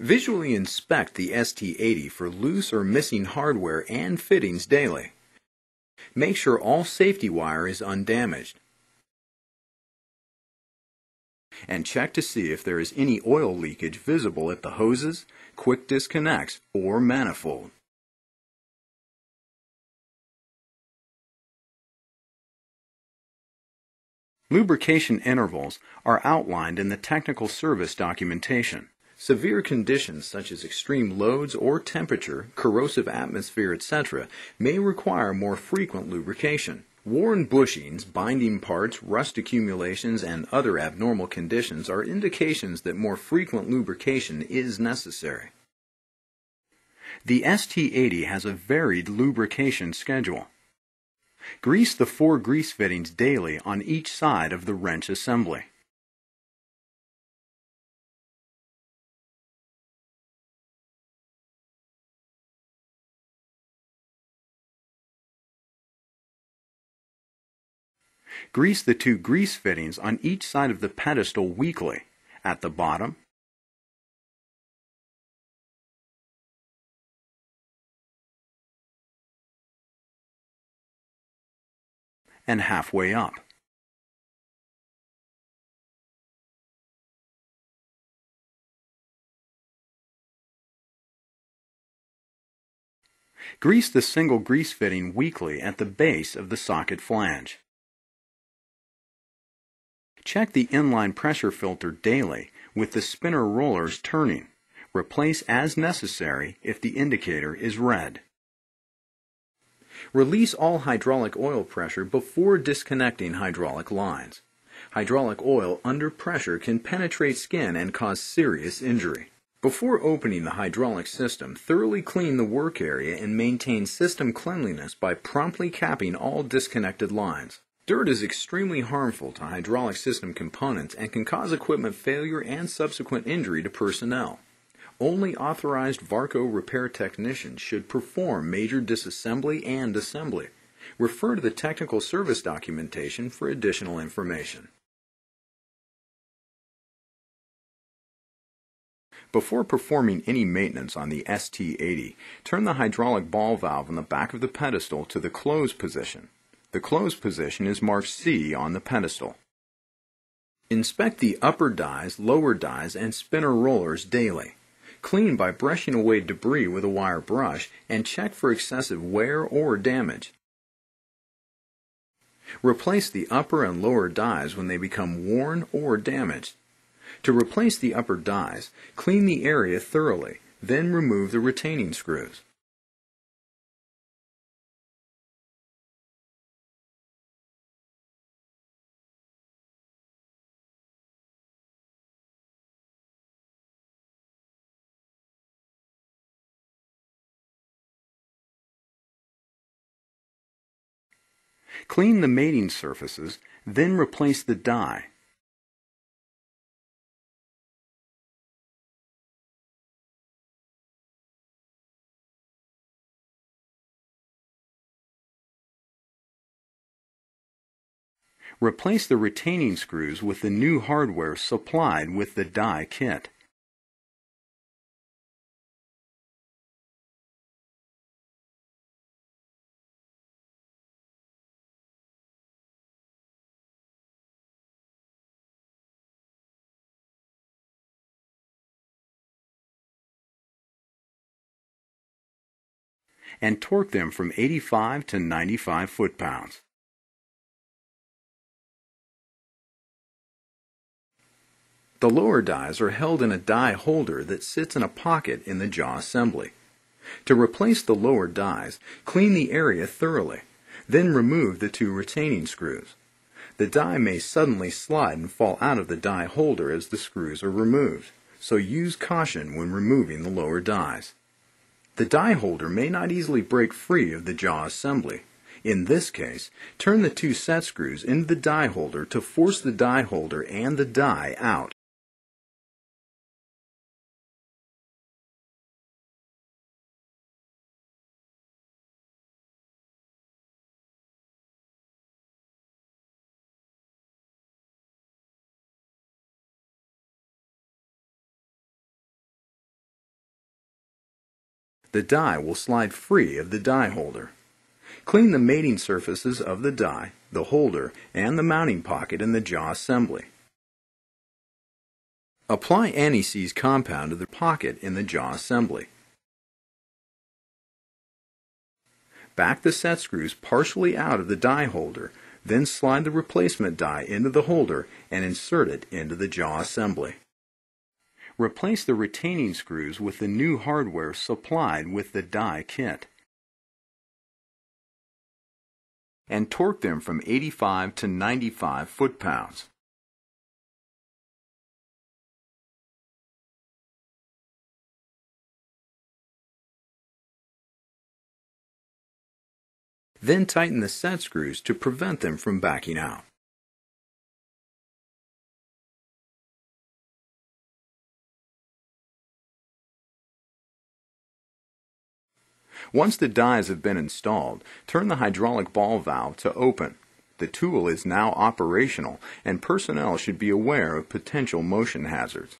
Visually inspect the ST80 for loose or missing hardware and fittings daily. Make sure all safety wire is undamaged. And check to see if there is any oil leakage visible at the hoses, quick disconnects, or manifold. Lubrication intervals are outlined in the technical service documentation. Severe conditions such as extreme loads or temperature, corrosive atmosphere, etc. may require more frequent lubrication. Worn bushings, binding parts, rust accumulations, and other abnormal conditions are indications that more frequent lubrication is necessary. The ST80 has a varied lubrication schedule. Grease the 4 grease fittings daily on each side of the wrench assembly. Grease the 2 grease fittings on each side of the pedestal weekly, at the bottom and halfway up. Grease the single grease fitting weekly at the base of the socket flange. Check the inline pressure filter daily with the spinner rollers turning. Replace as necessary if the indicator is red. Release all hydraulic oil pressure before disconnecting hydraulic lines. Hydraulic oil under pressure can penetrate skin and cause serious injury. Before opening the hydraulic system, thoroughly clean the work area and maintain system cleanliness by promptly capping all disconnected lines. Dirt is extremely harmful to hydraulic system components and can cause equipment failure and subsequent injury to personnel. Only authorized Varco repair technicians should perform major disassembly and assembly. Refer to the technical service documentation for additional information. Before performing any maintenance on the ST80, turn the hydraulic ball valve on the back of the pedestal to the close position. The close position is marked C on the pedestal. Inspect the upper dies, lower dies, and spinner rollers daily. Clean by brushing away debris with a wire brush and check for excessive wear or damage. Replace the upper and lower dies when they become worn or damaged. To replace the upper dies, clean the area thoroughly, then remove the retaining screws. Clean the mating surfaces, then replace the die. Replace the retaining screws with the new hardware supplied with the die kit. And torque them from 85 to 95 foot-pounds. The lower dies are held in a die holder that sits in a pocket in the jaw assembly. To replace the lower dies, clean the area thoroughly, then remove the 2 retaining screws. The die may suddenly slide and fall out of the die holder as the screws are removed, so use caution when removing the lower dies. The die holder may not easily break free of the jaw assembly. In this case, turn the 2 set screws into the die holder to force the die holder and the die out. The die will slide free of the die holder. Clean the mating surfaces of the die, the holder, and the mounting pocket in the jaw assembly. Apply anti-seize compound to the pocket in the jaw assembly. Back the set screws partially out of the die holder, then slide the replacement die into the holder and insert it into the jaw assembly. Replace the retaining screws with the new hardware supplied with the die kit, and torque them from 85 to 95 foot-pounds. Then tighten the set screws to prevent them from backing out. Once the dies have been installed, turn the hydraulic ball valve to open. The tool is now operational, and personnel should be aware of potential motion hazards.